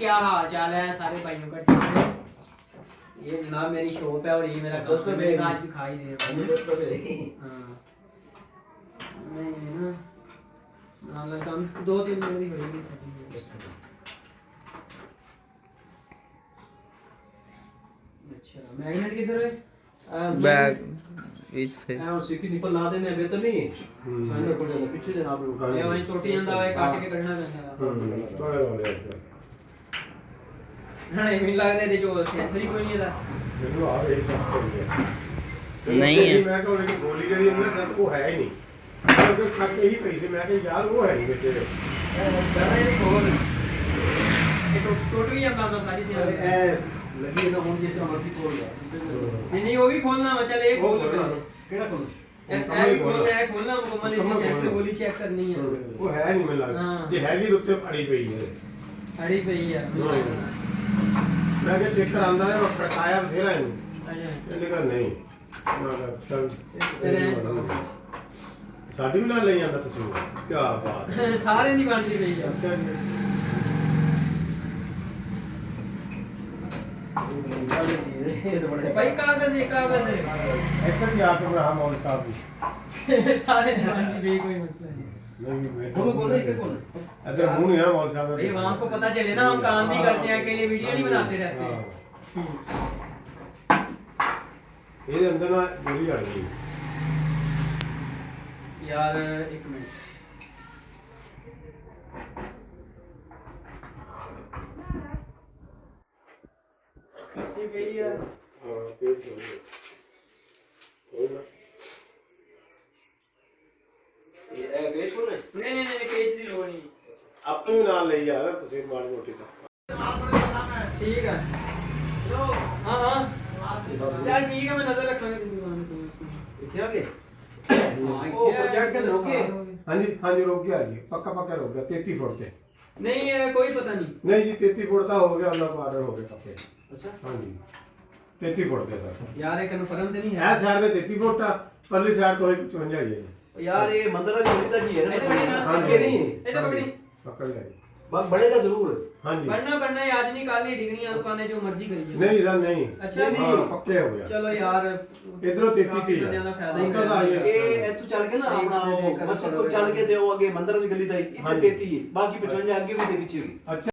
क्या हाल चाल है सारे भाइयों का? ठीक है। ये जनाब मेरी शॉप है और ये मेरा काम है। मैंने आज दिखाई दे रहा हाँ नहीं ना ना काम 2-3 दिन में होगी सेटिंग। अच्छा मैग्नेट किधर है? बैग इससे और सीटी निपल ला देने बेहतर नहीं साइड पर जाना पीछे जनाब उठा ये वहीं टूटी ਜਾਂਦਾ है काट के करना पैंदा थोड़े वाले ना नहीं मिल लगदे ते जो सेंसरी कोई नहीं था ਮੈਨੂੰ ਆ ਵੇਖ नहीं है। मैं कहो कि गोली ਜਿਹੜੀ ਅੰਦਰ ਤੱਕ ਉਹ ਹੈ ਹੀ ਨਹੀਂ ਕਿਉਂਕਿ ਖੱਟ ਹੀ ਪਈ ਸੀ ਮੈਂ ਕਿ ਯਾਰ ਉਹ ਹੈ ਨਹੀਂ ਵਿੱਚ करना ही खोल ये तो टूट गई अब काम सारी थी लगी ना ਹੁਣ ਜਿਸ ਤਰ੍ਹਾਂ ਮਰਜ਼ੀ ਖੋਲ ਲਾ नहीं वो भी खोलना है चल एक खोल ਕਿਹੜਾ ਖੋਲ खोलना मुकम्मल इसकी सेंसर गोली चेक करनी है ਉਹ ਹੈ ਨਹੀਂ ਮੈਨੂੰ ਲੱਗਦਾ ਜੇ ਹੈਗੀ ਤਾਂ ਉੱਤੇ ਅੜੀ ਪਈ ਹੈ अड़ी पई है ਮੈਂ ਕਿ ਚੈੱਕ ਕਰਾਂਦਾ ਹੈ ਉਹ ਖੜਕਾਇਆ ਬਥੇਰਾ ਇਹਨੂੰ अच्छा ਇਹਨੇ ਕਹਾ ਨਹੀਂ ਮੈਂ ਕਿਹਾ ਚੱਲ तेरे ਸਾਡੀ ਵੀ ਨਾਲ ਲਈ ਜਾਂਦਾ ਤੁਸੀਂ ਕੀ ਬਾਤ सारे नहीं बनती पई है भाई कागज है ਇੱਥੇ ਵੀ ਆ ਕੇ ਬਣਾ ਮੌਲ ਸਾਹਿਬ ਵੀ सारे नहीं बनती पई कोई मसला नहीं ਨਹੀਂ ਮੈਂ ਕੋਲ ਕੋਲ ਇੱਕ ਕੋਲ इधर मुंह नहीं है मौल साहब भाई वहाँ को पता चले ना हम काम भी करते हैं अकेले वीडियो नहीं बनाते रहते हैं ਇਹਦੇ ਅੰਦਰ ਨਾ ਗੋਲੀ ਅੜ ਗਈ यार एक मिनट अच्छी गई है ਹਾਂ ਤੇਜ਼ ਹੋ ਗਈ ਕੋਈ ਨਾ ਇਹ ਵੇਚ ਕੋਲ नहीं पेज की लोड़ नहीं ਆਪਣੇ ਵੀ ਨਾਲ ਲਈ ਯਾਰ ਤੁਸੀਂ ਮਾੜੀ ਮੋਟੀ ਤਾਂ ठीक है हाँ हाँ चल ठीक है मैं नजर रखूंगा तेरी दुकान पे ਇੱਥੇ ਆ ਗਏ हाँ, ਉਹ प्रोजेक्ट के अंदर रुके ਹਾਂਜੀ ਹਾਂਜੀ ਰੁਕ ਗਿਆ ਜੀ ਪੱਕਾ ਪੱਕਾ ਰੁਕ ਗਿਆ 33 ਫੁੱਟ ਤੇ नहीं कोई पता नहीं ਨਹੀਂ ਜੀ 33 ਫੁੱਟ ਤਾਂ ਹੋ ਗਿਆ ਉਹਨਾਂ ਬਾਰਡਰ ਹੋ ਗਏ ਪੱਕੇ ਅੱਛਾ ਹਾਂਜੀ 33 ਫੁੱਟ ਤੇ ਸਰ यार ये कन्फर्म तो नहीं है ਇਹ ਸਾਈਡ ਤੇ 33 ਫੁੱਟ ਆ ਪਰਲੀ ਸਾਈਡ ਤੋਂ 55 ਹੀ ਹੈ यार ये मंदिर वाली गली तक ही है ना हाँ आगे नहीं ये तो पकड़ी ਪੱਕਾ ਲਿਆ ਜੀ बाग बढ़ेगा जरूर ਹਾਂਜੀ बढ़ना है आज नहीं कल नहीं डिगनी है दुकानें जो मर्जी करिए ਨਹੀਂ ਇਹਦਾ ਨਹੀਂ अच्छा ਹਾਂ ਪੱਕੇ ਹੋ ਗਿਆ चलो यार ਇਧਰੋਂ 33 ਸੀ ਬੰਦਿਆਂ ਦਾ ਫਾਇਦਾ ਹੀ ਉੱਧਰ ਦਾ ਹੋਇਆ। ਇਹ ये इथु चल के ना अपना वो मस्जिद को चल के ते वो आगे मंदिर वाली गली तक इतने 33 है बाकी 55 आगे भी दे पीछे भी ਅੱਛਾ